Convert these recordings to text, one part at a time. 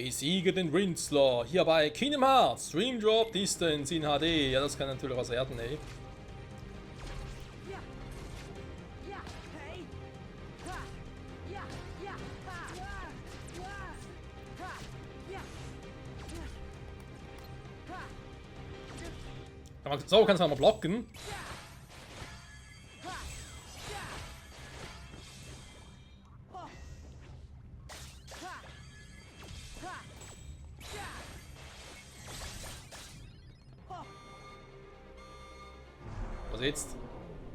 Besiege den Rinslaw. Hier bei Kingdom Hearts. Stream Drop Distance in HD. Ja, das kann natürlich was werden, ey. So kannst du mal blocken. Was jetzt?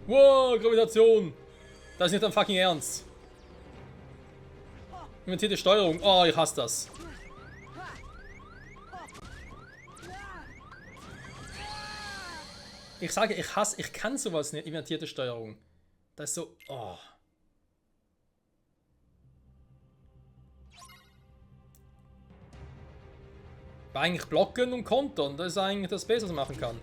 Wow, Gravitation! Das ist nicht dein fucking Ernst. Invertierte Steuerung. Oh, ich hasse das. Ich sage, ich kann sowas nicht. Invertierte Steuerung. Das ist so. Oh. Eigentlich blocken und kontern. Das ist eigentlich das Beste, was man machen kann.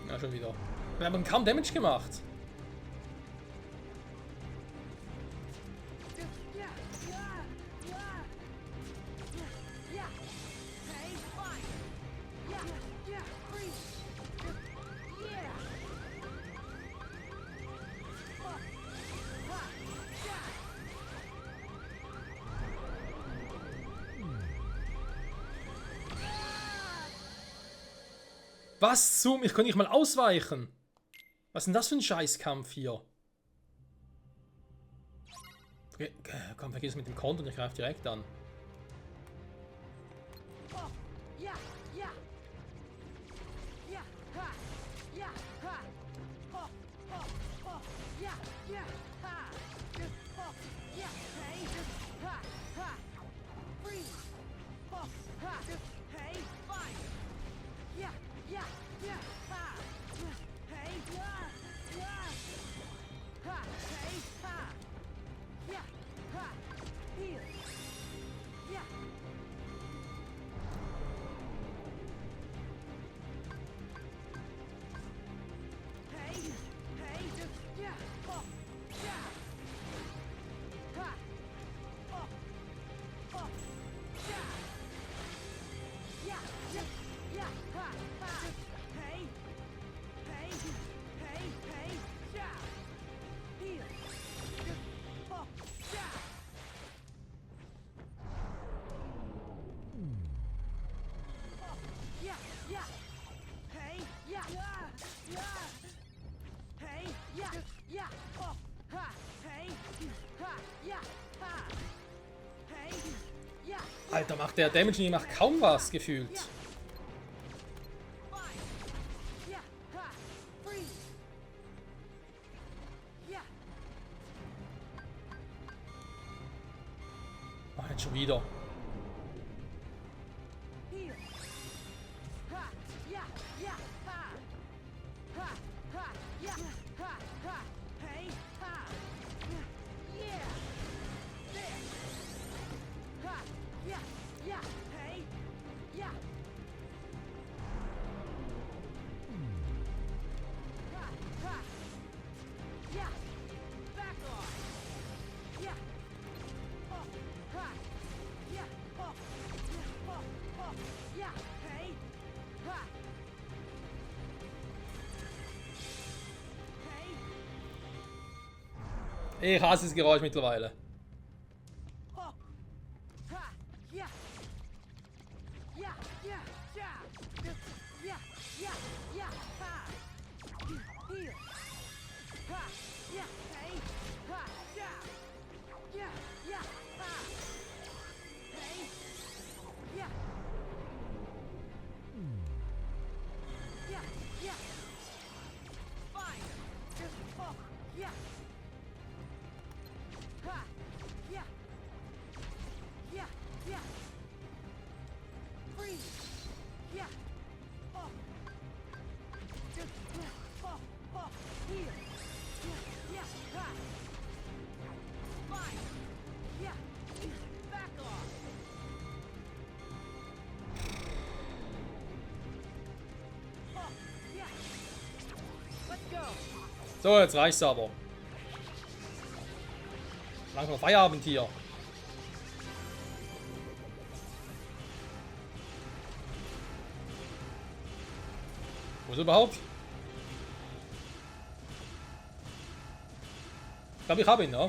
Ja, schon wieder. Wir haben kaum Damage gemacht. Was zum? Ich konnte nicht mal ausweichen. Was ist denn das für ein Scheißkampf hier? Okay, komm, vergiss mit dem Konto und ich greife direkt an. Alter, macht der Damage nicht, macht kaum was gefühlt. Oh, jetzt schon wieder. Ich hasse das Geräusch mittlerweile. So, jetzt reicht's aber. Langsam Feierabend hier. Wo ist er überhaupt? Ich glaube, ich habe ihn, ne?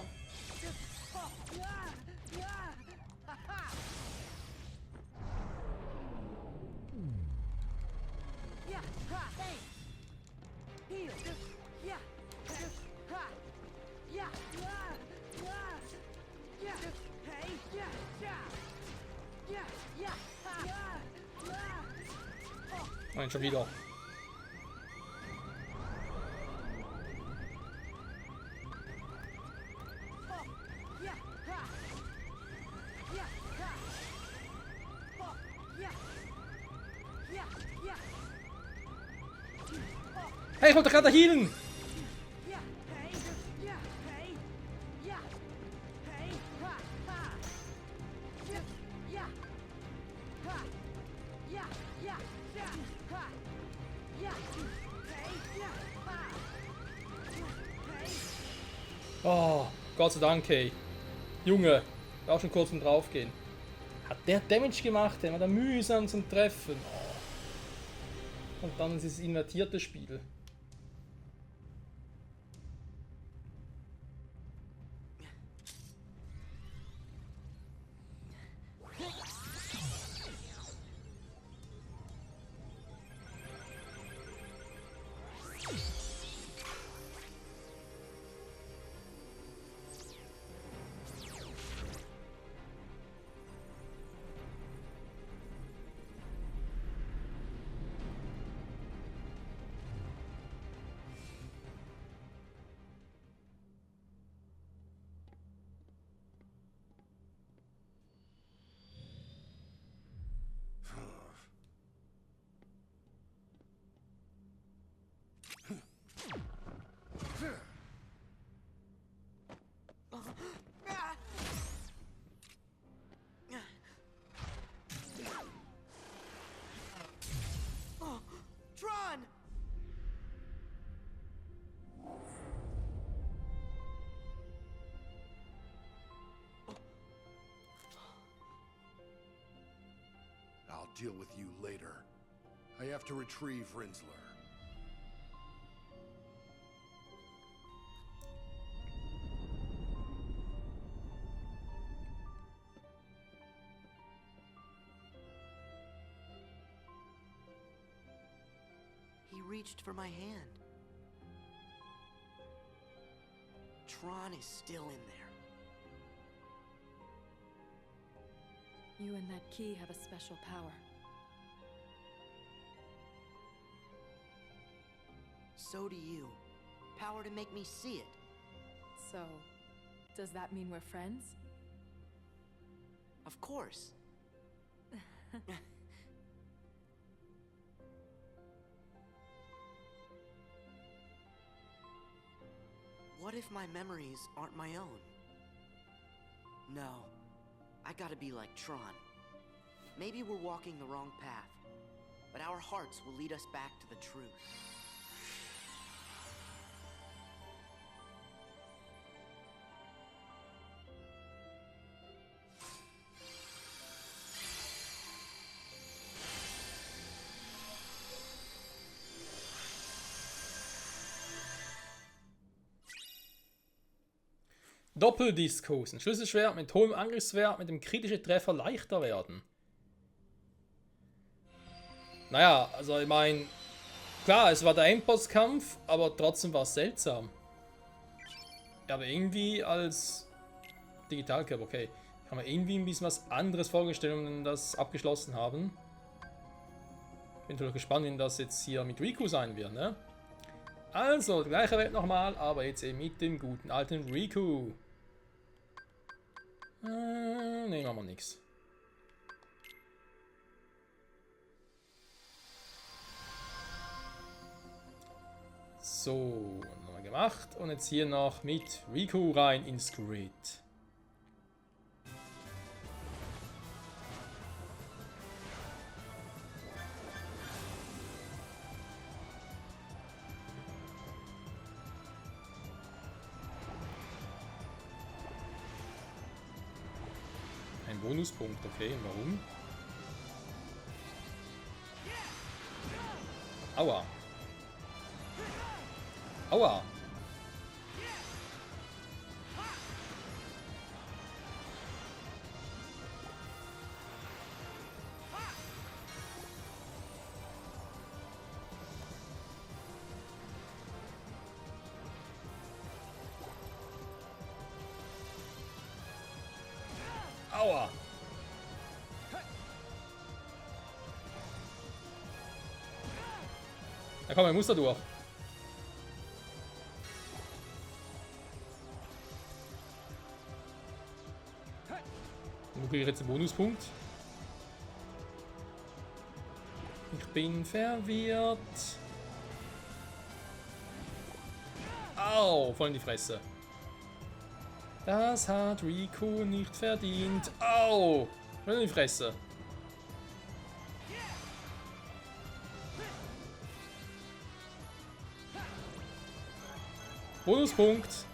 Nein, schon wieder. Hey, ich wollte gerade healen! Oh, Gott sei Dank, hey. Junge, auch schon kurz zum Draufgehen. Hat der Damage gemacht, der war da mühsam zum Treffen. Oh. Und dann ist es invertiertes Spiel. Tron! I'll deal with you later. I have to retrieve Rinsler. He reached for my hand. Tron is still in there. You and that key have a special power. So do you. Power to make me see it. So, does that mean we're friends? Of course. What if my memories aren't my own? No. I gotta be like Tron. Maybe we're walking the wrong path, but our hearts will lead us back to the truth. Doppeldiskus. Ein Schlüsselschwert mit hohem Angriffswert mit dem kritischen Treffer leichter werden. Naja, also ich meine, klar, es war der Endbosskampf, aber trotzdem war es seltsam. Ja, aber irgendwie als Digitalkörper, okay. Ich habe mir irgendwie ein bisschen was anderes vorgestellt, wenn wir das abgeschlossen haben. Bin natürlich gespannt, wie das jetzt hier mit Riku sein wird, ne? Also, gleiche Welt nochmal, aber jetzt eben mit dem guten alten Riku. Ne, machen wir nix. So, nochmal gemacht. Und jetzt hier noch mit Riku rein ins Grid. Bonuspunkt, okay, warum? Aua. Aua. Aua. Ja komm, er muss da durch. Wo kriege ich jetzt einen Bonuspunkt? Ich bin verwirrt. Au, voll in die Fresse. Das hat Riku nicht verdient. Au, voll in die Fresse. Bonuspunkt.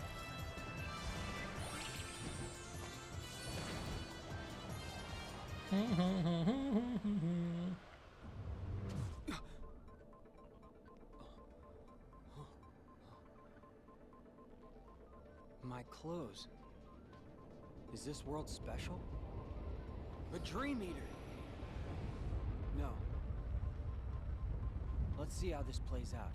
My clothes. Is this world special? The Dream Eater! No. Let's see how this plays out.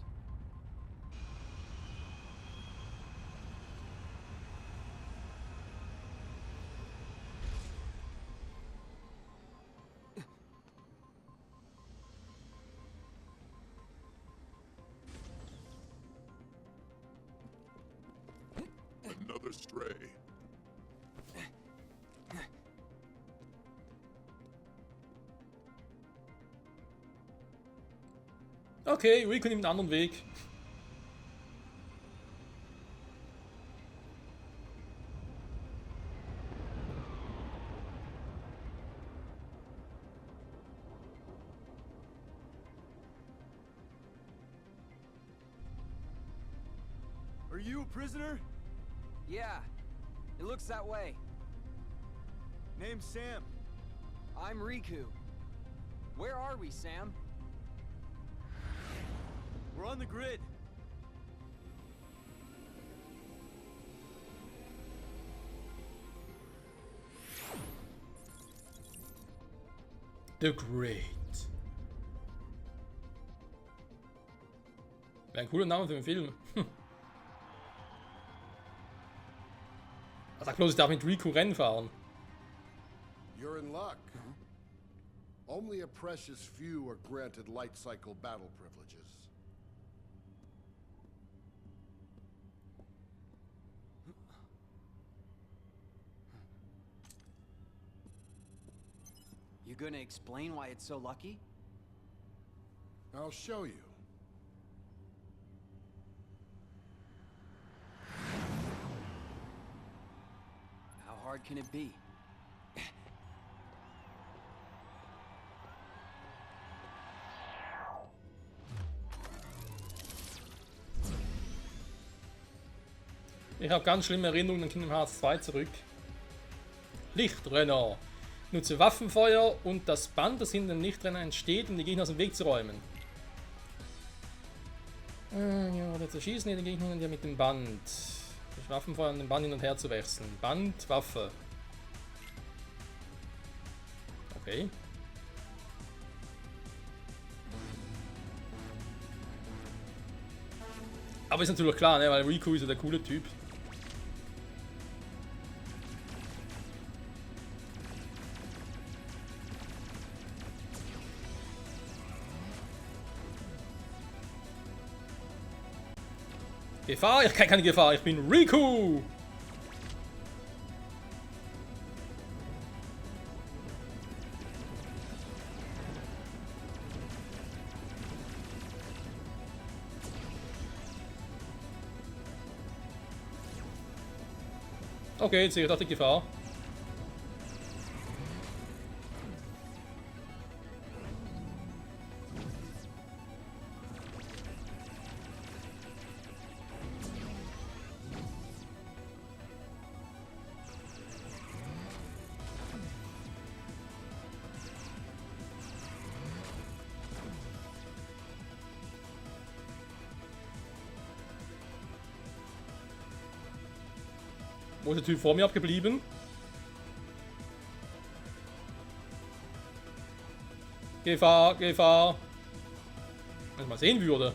Another stray. Okay, Riku nimmt einen anderen Weg. Are you a prisoner? Yeah, it looks that way. Name's Sam. I'm Riku. Where are we, Sam? We're on the grid. The Great. Wäre ein cooler Name für den Film. Sag bloß, ich darf mit Riku Rennen fahren. You're in luck. Only a precious few are granted light cycle battle privileges. You gonna explain why it's so lucky? I'll show you. How hard can it be? Ich habe ganz schlimme Erinnerungen an Kingdom Hearts 2 zurück. Lichtrenner. Nutze Waffenfeuer und das Band, das hinter dem Lichtrenner entsteht, um die Gegner aus dem Weg zu räumen. Ja, oder zerschießen die Gegner ja mit dem Band. Durch Waffenfeuer an dem Band hin und her zu wechseln. Band, Waffe. Okay. Aber ist natürlich klar, ne, weil Riku ist ja der coole Typ. Gefahr? Ich kenne keine Gefahr, ich bin Riku! Okay, jetzt sehe ich doch die Gefahr. Wo ist der Typ vor mir abgeblieben? Gefahr, Gefahr. Wenn ich mal sehen würde.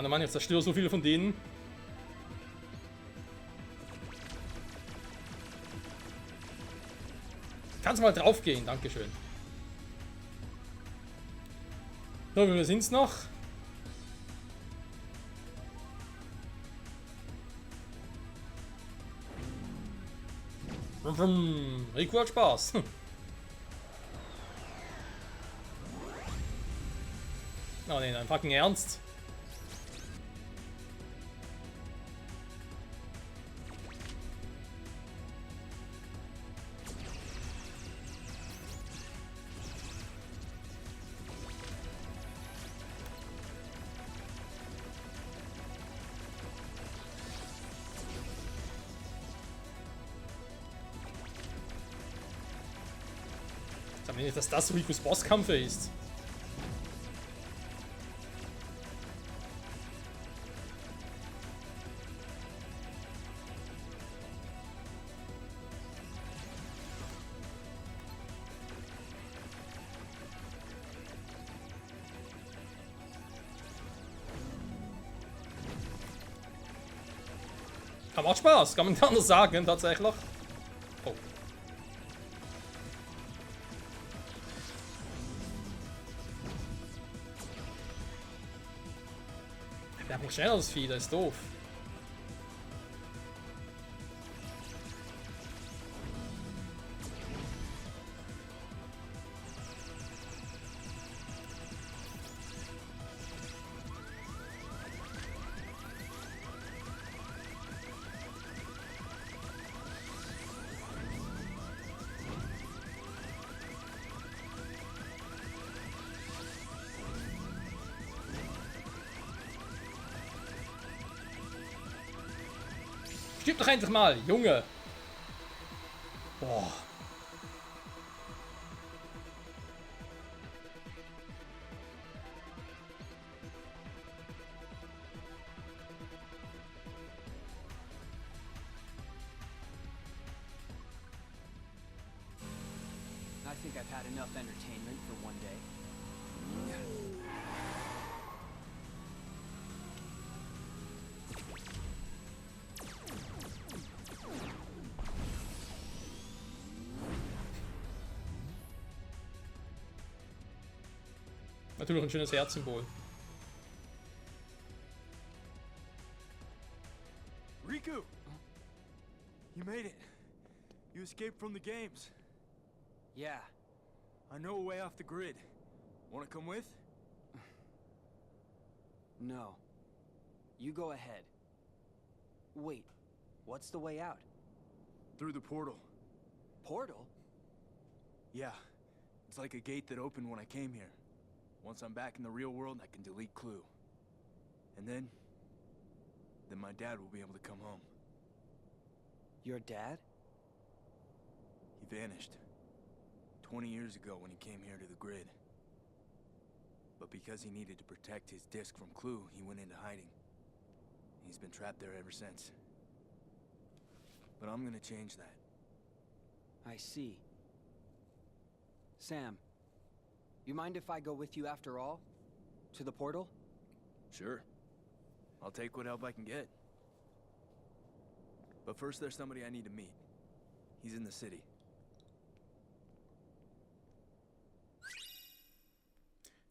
Mann, ich zerstöre so viele von denen. Kannst mal drauf gehen, dankeschön. So, wie viele sind's noch? Rico hat Spaß. Oh ne, nein, fucking ernst. Ich sag mir nicht, dass das Ricos Bosskampf ist. Aber macht Spaß, kann man nicht anders sagen, tatsächlich. Oh. Der hat mich schneller das Vieh, das ist doof. Stirb doch endlich mal, Junge! Boah. I think I've had enough entertainment for one day. Natürlich ein schönes Herzsymbol. Riku! You made it. You escaped from the games. Yeah. I know a way off the grid. Wanna come with? No. You go ahead. Wait, what's the way out? Through the portal. Portal? Yeah. It's like a gate that opened when I came here. Once I'm back in the real world, I can delete Clue. And then my dad will be able to come home. Your dad? He vanished 20 years ago when he came here to the grid. But because he needed to protect his disc from Clue, he went into hiding. He's been trapped there ever since. But I'm gonna change that. I see. Sam, you mind if I go with you after all? To the portal? Sure. I'll take what help I can get. But first there's somebody I need to meet. He's in the city.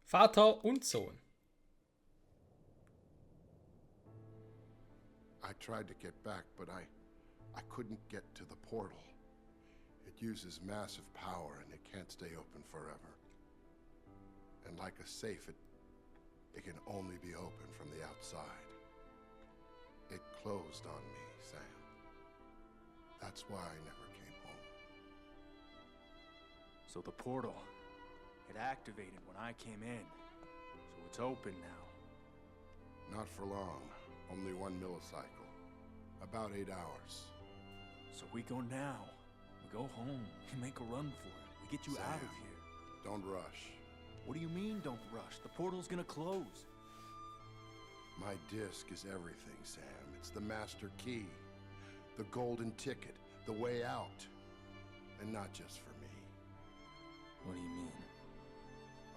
Vater und Sohn. I tried to get back, but I couldn't get to the portal. It uses massive power and it can't stay open forever. And like a safe, it can only be open from the outside. It closed on me, Sam. That's why I never came home. So the portal. It activated when I came in, so it's open now. Not for long. Only 1 millicycle. About 8 hours. So we go now. We go home. We make a run for it. We get you out of Sam. here. Don't rush. What do you mean, don't rush? The portal's gonna close. My disc is everything, Sam. It's the master key. The golden ticket. The way out. And not just for me. What do you mean?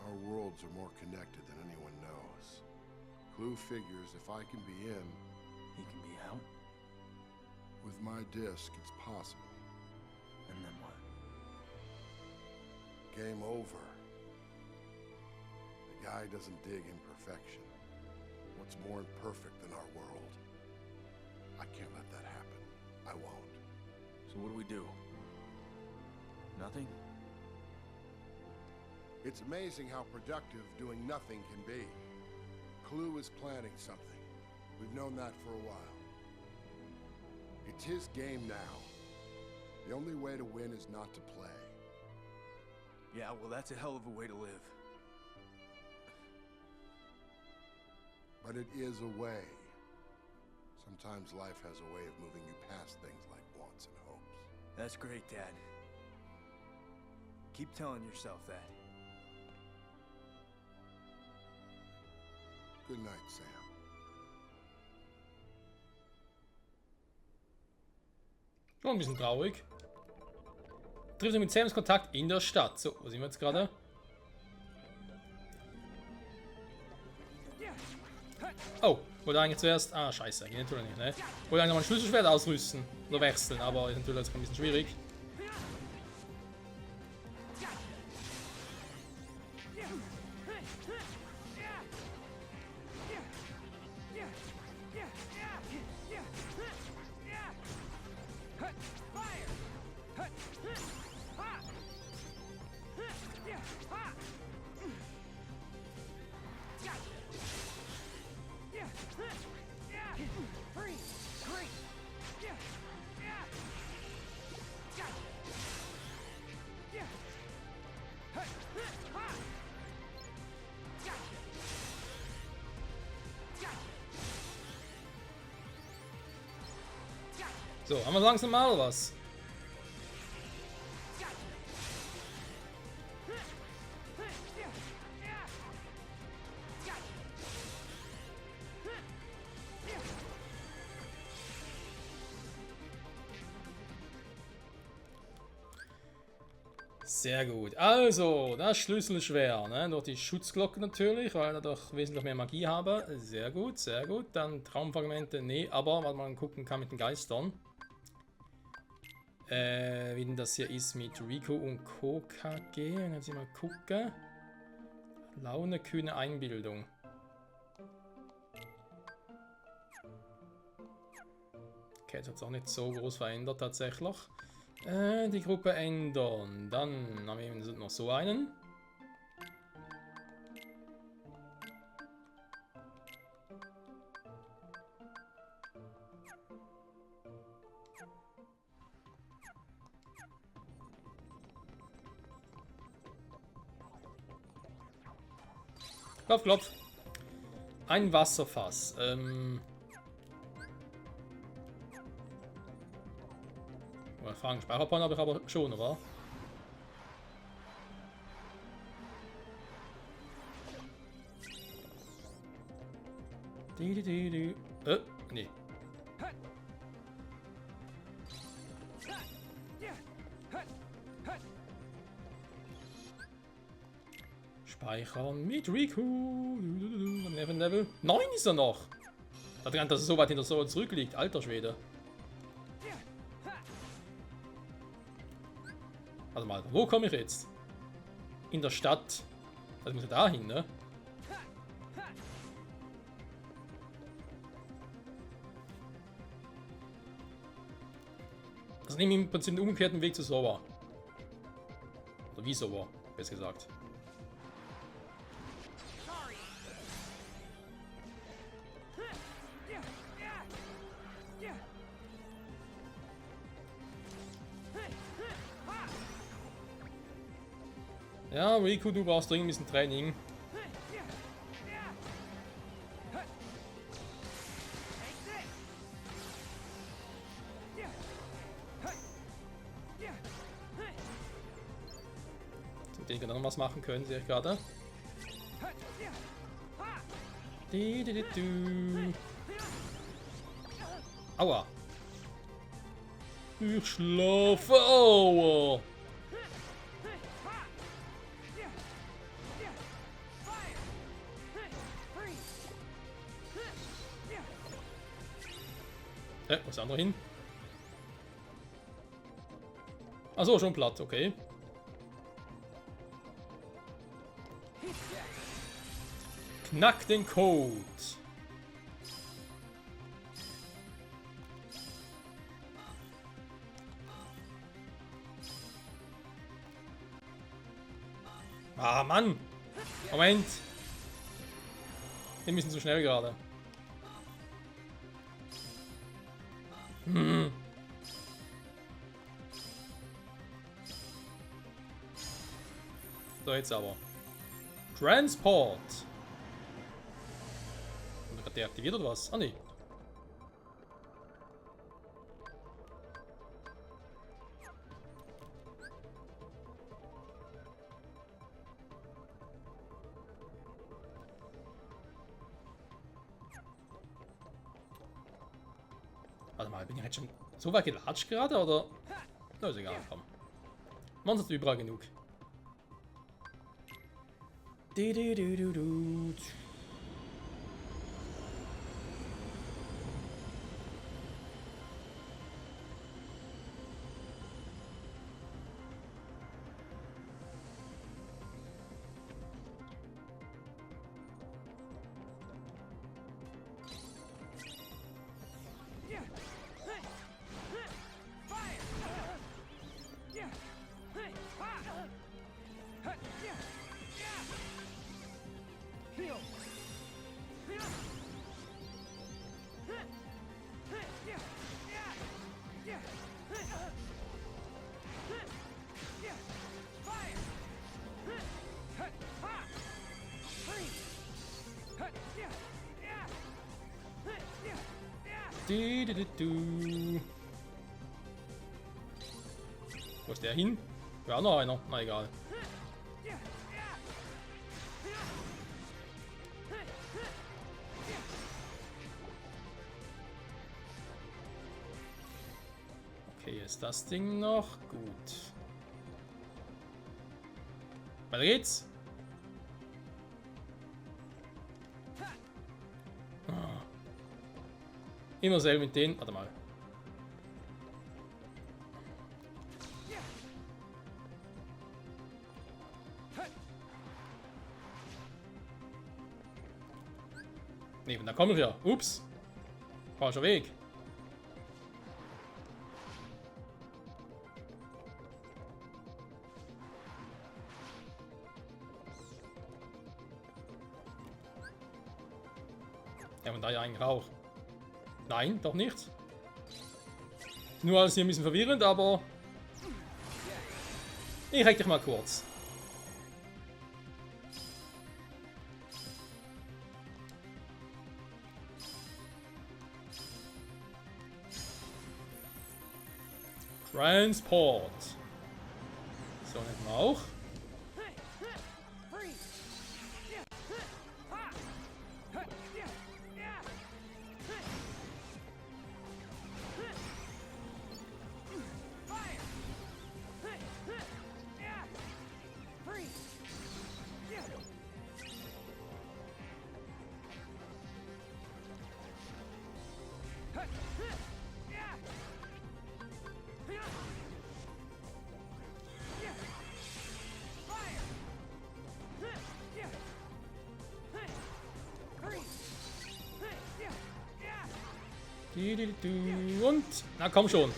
Our worlds are more connected than anyone knows. Clue figures if I can be in, He can be out? with my disc, it's possible. And then what? Game over. The guy doesn't dig imperfection. What's more imperfect than our world? I can't let that happen. I won't. So what do? Nothing? It's amazing how productive doing nothing can be. Clue is planning something. We've known that for a while. It's his game now. The only way to win is not to play. Yeah, well, that's a hell of a way to live. But it is a way. Sometimes life has a way of moving you past things like wants and hopes. That's great, Dad. Keep telling yourself that. Good night, Sam. Schon ein bisschen traurig. Trifft sich mit Sams Kontakt in der Stadt. So, wo sind wir jetzt gerade? Oh, wollte eigentlich zuerst... Ah, scheiße, geht natürlich nicht, ne? Wollte eigentlich noch ein Schlüsselschwert ausrüsten. Oder wechseln, aber ist natürlich jetzt ein bisschen schwierig. So, haben wir langsam mal oder was? Sehr gut. Also, das Schlüsselschwert, ne? Durch die Schutzglocke natürlich, weil er doch wesentlich mehr Magie habe. Sehr gut, sehr gut. Dann Traumfragmente, nee, aber was man gucken kann mit den Geistern. Wie denn das hier ist mit Rico und Kokage. Wenn wir mal gucken. Laune, kühne Einbildung. Okay, das hat es auch nicht so groß verändert tatsächlich. Die Gruppe ändern. Dann haben wir noch so einen. Klopf, klopf. Ein Wasserfass. Fragen Speicherplan habe ich aber schon, oder? Nee. Speichern mit Riku. Level 9 ist er noch. Da dran, dass er so weit hinter so zurückliegt. Alter Schwede. Warte mal, wo komme ich jetzt? In der Stadt. Das muss ja dahin, ne? Also nehme ich im Prinzip den umgekehrten Weg zu Sova. Oder wie Sova, besser gesagt. Ja, Riku, du brauchst dringend ein bisschen Training. Den wir dann noch was machen können, sehe ich gerade. Aua. Ich schlafe. Aua. Wo ist der andere hin? Achso, schon platt, okay. Knack den Code. Ah, Mann! Moment! Wir müssen zu schnell gerade. So, jetzt aber. Transport! Hat der deaktiviert oder was? Ah, nee. Warte mal, bin ich jetzt schon so weit gelatscht gerade, oder? Na, ist egal, komm. Man hat überall genug. Wo ist der hin? Ja, noch einer. Na egal. Okay, ist das Ding noch gut. Weiter geht's. Immer selber mit denen. Warte mal. Nee, da kommen wir. Ups. Falscher Weg. Ja, und da ja eigentlich auch. Nein, doch nicht. Nur alles hier ein bisschen verwirrend, aber ich reck dich mal kurz. Transport. So, nehmen wir auch. Und, na komm schon.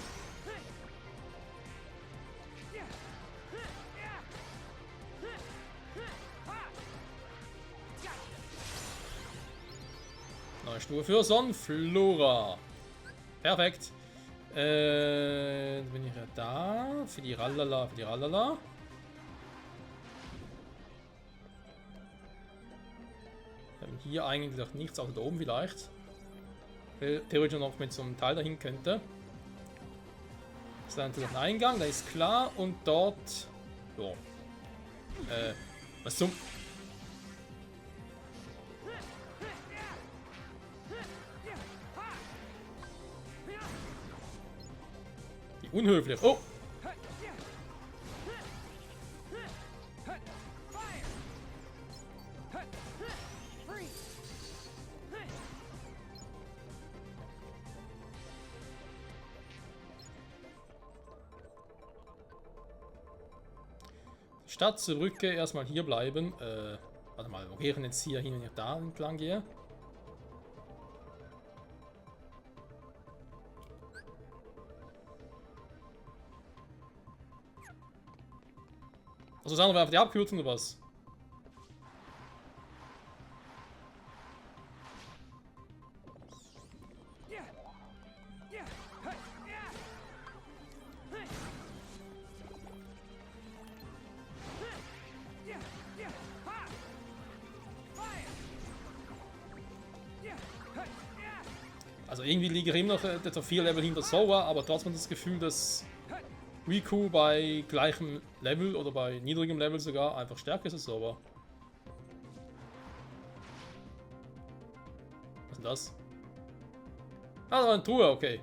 Neue Stufe für Sonnenflora. Perfekt. Bin ich ja da. Für die Rallala, für die Rallala. hier eigentlich nichts, außer da oben vielleicht. Theoretisch noch mit so einem Teil dahin könnte. Das ist dann natürlich ein Eingang, der ist klar. Und dort... Ja. Was zum... Wie unhöflich. Oh! Statt zur Brücke erstmal hier bleiben. Warte mal, wir gehen jetzt hier hin, wenn ich da entlang gehe. Also sagen wir einfach die Abkürzung oder was? Also irgendwie liege ich immer noch etwa 4 Level hinter Sora, aber trotzdem das Gefühl, dass Riku bei gleichem Level oder bei niedrigem Level sogar einfach stärker ist als Sora. Was ist denn das? Ah, da war eine Truhe, okay.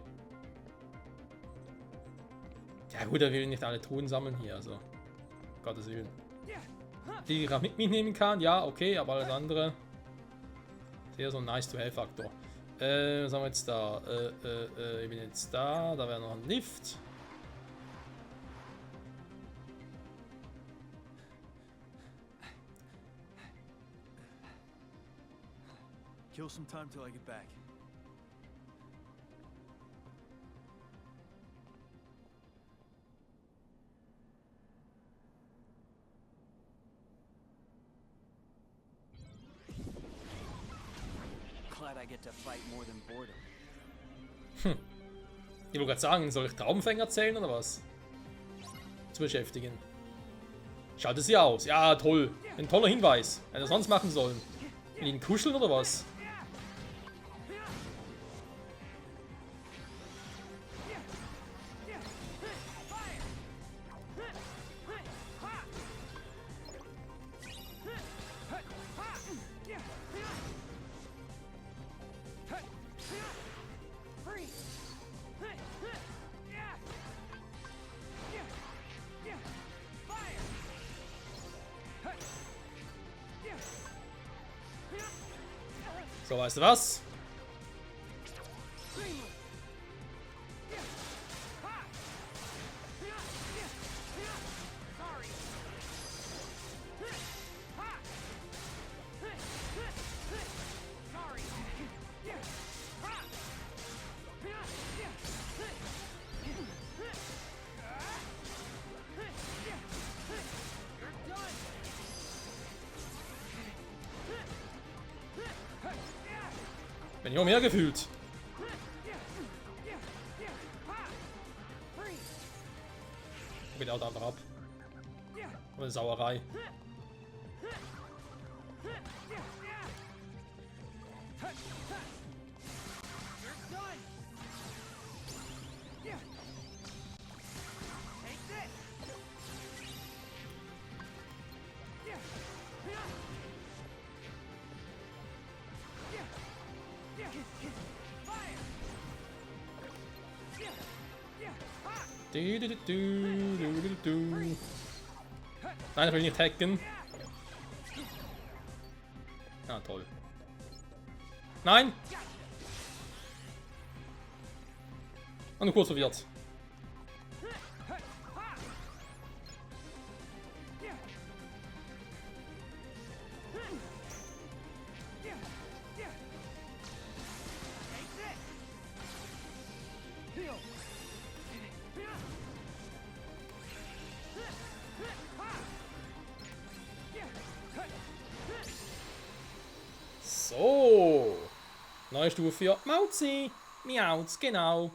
Ja gut, er will nicht alle Truhen sammeln hier, also. Gottes Willen. Die ich auch mitnehmen kann, ja, okay, aber alles andere ist eher so ein Nice-to-have-Faktor. Was haben wir jetzt da? Ich bin jetzt da, da wäre noch ein Lift. Kill some time till I get back. Glad I get to fight more than boredom. Ich wollte gerade sagen, soll ich Traumfänger zählen oder was? Zu beschäftigen. Schalte sie aus. Ja, toll. Ein toller Hinweis. Hätte er sonst machen sollen. Mit ihnen kuscheln oder was? So, weißt du was? Bin ich auch mehr gefühlt. Geht auch einfach ab. Eine Sauerei. Nein, ich will nicht hacken. Ah, toll. Nein! Und nur kurz verwirrt. So. Neue Stufe für Mauzi. Miauz, genau.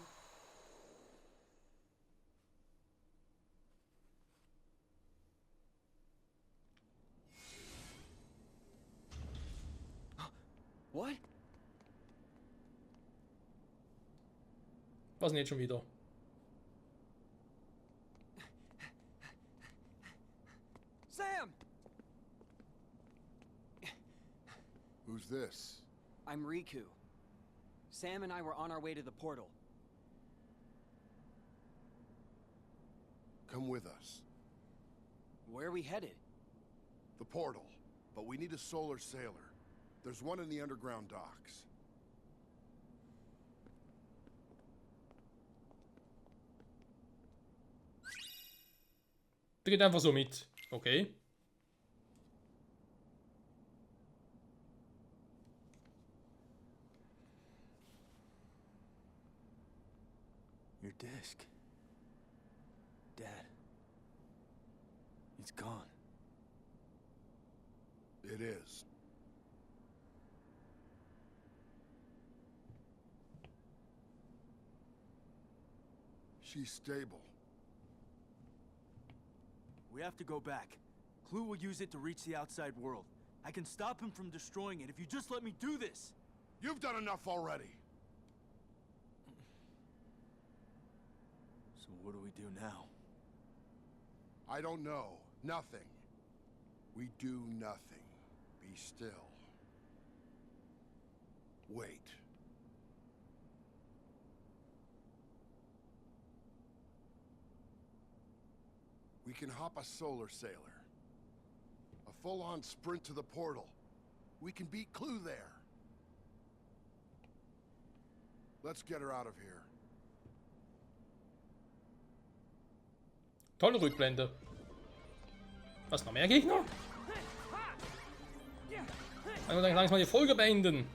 Was denn jetzt schon wieder? Sam! Who's this? I'm Riku. Sam and I were on our way to the portal. Come with us. Where are we headed? The portal. But we need a solar sailor. There's one in the underground docks. Der geht einfach so mit. Okay. Your disc. Dad. It's gone. It is. She's stable. We have to go back. Clue will use it to reach the outside world. I can stop him from destroying it if you just let me do this. You've done enough already. So what do we do now? I don't know. Nothing. We do nothing. Be still. Wait. We can hop a solar sailor. A full-on sprint to the portal. We can beat Clue there. Let's get her out of here. Tolle Rückblende. Was, noch mehr Gegner? Ich muss langsam die Folge beenden.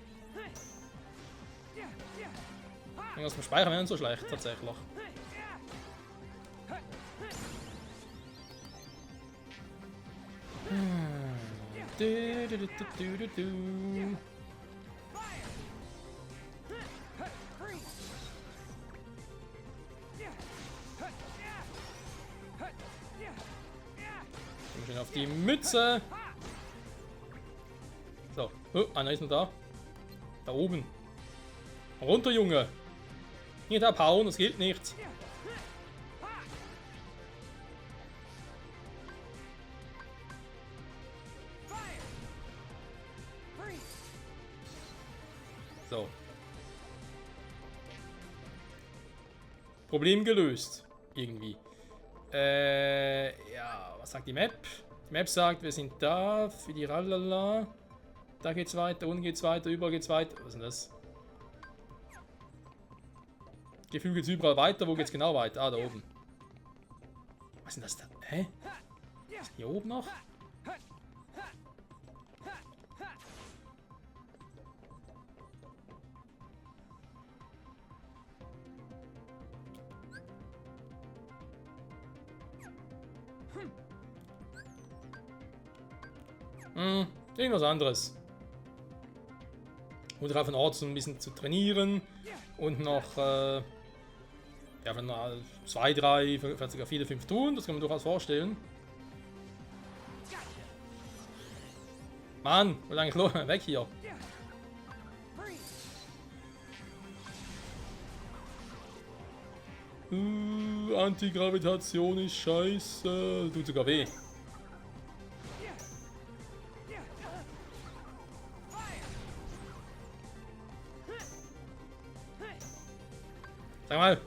Aus dem Speicher wäre nicht so schlecht, tatsächlich. Schön auf die Mütze. So, oh, einer ist noch da. Da oben. Runter, Junge. Nicht abhauen, das gilt nicht. So. Problem gelöst. Irgendwie. Ja, was sagt die Map? Die Map sagt, wir sind da, für die Rallala. Da geht's weiter, unten geht's weiter, überall geht's weiter. Was ist denn das? Gefühl geht's überall weiter, wo geht's genau weiter? Ah, da oben. Was ist denn das da? Hä? Ist hier oben noch? Irgendwas anderes. Und auf den Ort so ein bisschen zu trainieren. Und noch, ja, wenn 2, 3, vielleicht sogar 4, 5 tun, das kann man durchaus vorstellen. Mann, wo eigentlich los? Weg hier. Antigravitation ist scheiße. Tut sogar weh. Sag mal.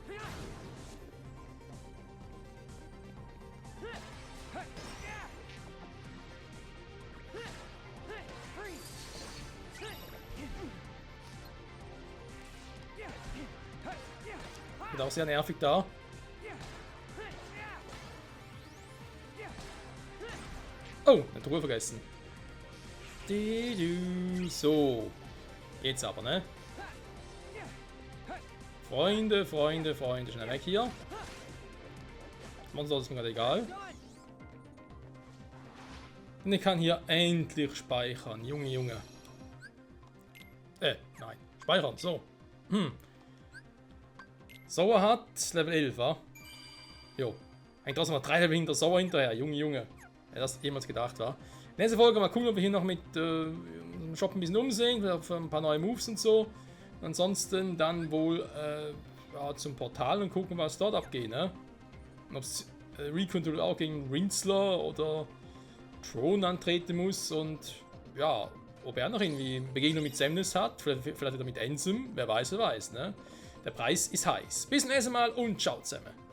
Wird auch sehr nervig da. Oh, eine Truhe vergessen. So. Geht's aber, ne? Freunde, Freunde, Freunde, schnell weg hier. Monster ist mir gerade egal. Und ich kann hier endlich speichern. Junge, Junge. Nein. Speichern, so. Sauer hat Level 11, wa? Jo. Hängt trotzdem noch 3 Level hinter Sauer hinterher. Junge, Junge. Wer das jemals gedacht war. Nächste Folge mal gucken, ob wir hier noch mit dem Shop ein bisschen umsehen. Für ein paar neue Moves und so. Ansonsten dann wohl ja, zum Portal und gucken, was dort abgeht, ne? Und ob Recon auch gegen Rinsler oder Throne antreten muss und ja, ob er noch irgendwie Begegnung mit Semnis hat, vielleicht wieder mit Ensem, wer weiß, ne? Der Preis ist heiß. Bis zum nächsten Mal und ciao zusammen.